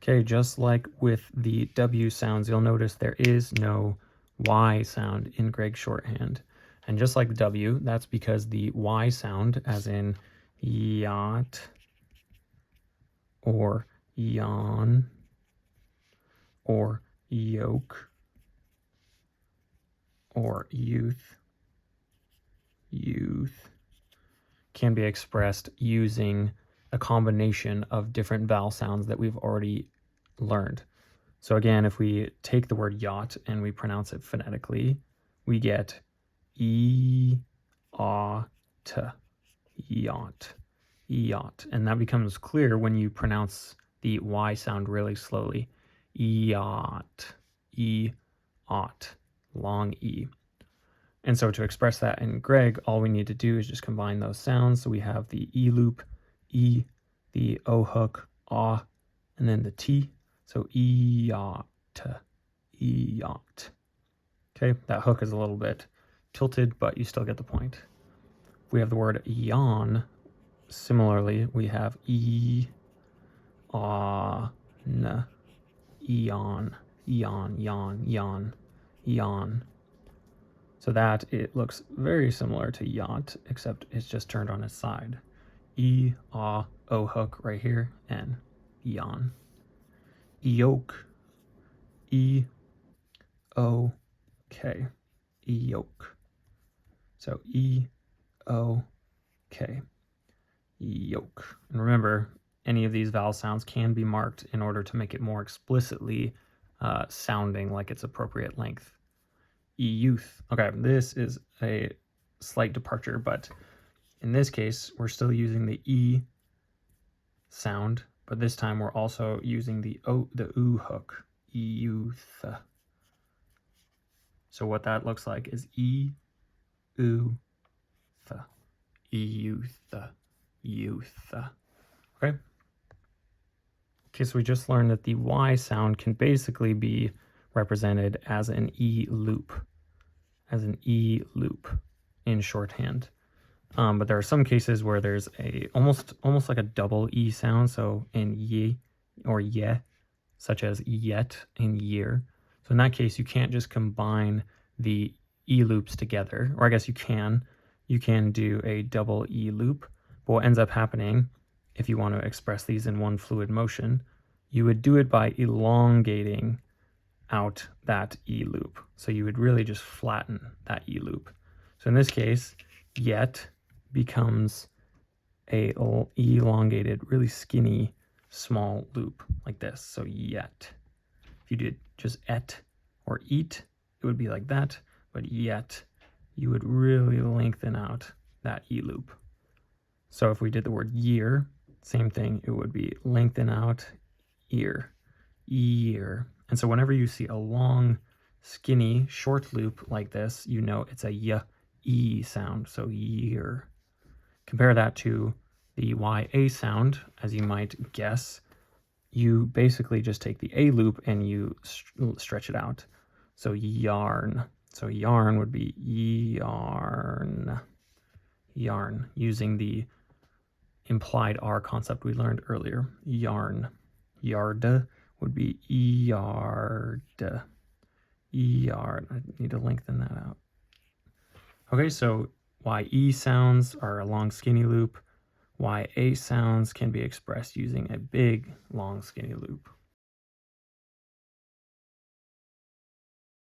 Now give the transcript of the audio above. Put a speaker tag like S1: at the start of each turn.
S1: Okay, just like with the W sounds, you'll notice there is no Y sound in Gregg Shorthand. And just like the W, that's because the Y sound, as in yacht or yawn or yoke or youth, can be expressed using a combination of different vowel sounds that we've already learned. So again, if we take the word yacht and we pronounce it phonetically, we get e, a, t, yacht, yacht. And that becomes clear when you pronounce the Y sound really slowly. Yacht, e-ot, long E. And so to express that in Gregg, all we need to do is just combine those sounds. So we have the E loop, E, the O hook, ah, and then the T. So yacht, yacht. Okay, that hook is a little bit tilted, but you still get the point. We have the word yawn. Similarly, we have e, ah, n, eon, eon, yawn, yawn, yawn. So that it looks very similar to yacht, except it's just turned on its side. E, ah, O hook right here, and yawn. Yoke, E, O, K, yoke. So E, O, K, yoke. And remember, any of these vowel sounds can be marked in order to make it more explicitly sounding like its appropriate length. Youth. Okay, this is a slight departure, but in this case, we're still using the E sound, but this time we're also using the OO hook, youth. So what that looks like is E, U, th, youth, youth. Okay. Okay, so we just learned that the Y sound can basically be represented as an E loop, in shorthand. But there are some cases where there's a almost like a double E sound. So in ye or ye, such as yet and year. So in that case, you can't just combine the E loops together, or I guess you can. You can do a double E loop, but what ends up happening, if you want to express these in one fluid motion, you would do it by elongating out that E loop. So you would really just flatten that E loop. So in this case, yet becomes a elongated, really skinny, small loop like this. So yet. If you did just et or eat, it would be like that. But yet, you would really lengthen out that E loop. So if we did the word year, same thing, it would be lengthen out ear, year. And so whenever you see a long, skinny, short loop like this, you know it's a y, E sound, so year. Compare that to the YA sound, as you might guess. You basically just take the A loop and you stretch it out. So yarn. So yarn would be yarn. Yarn, using the implied R concept we learned earlier. Yarn. Yard would be yard. Yard. I need to lengthen that out. Okay, so YE sounds are a long skinny loop. YA sounds can be expressed using a big long skinny loop.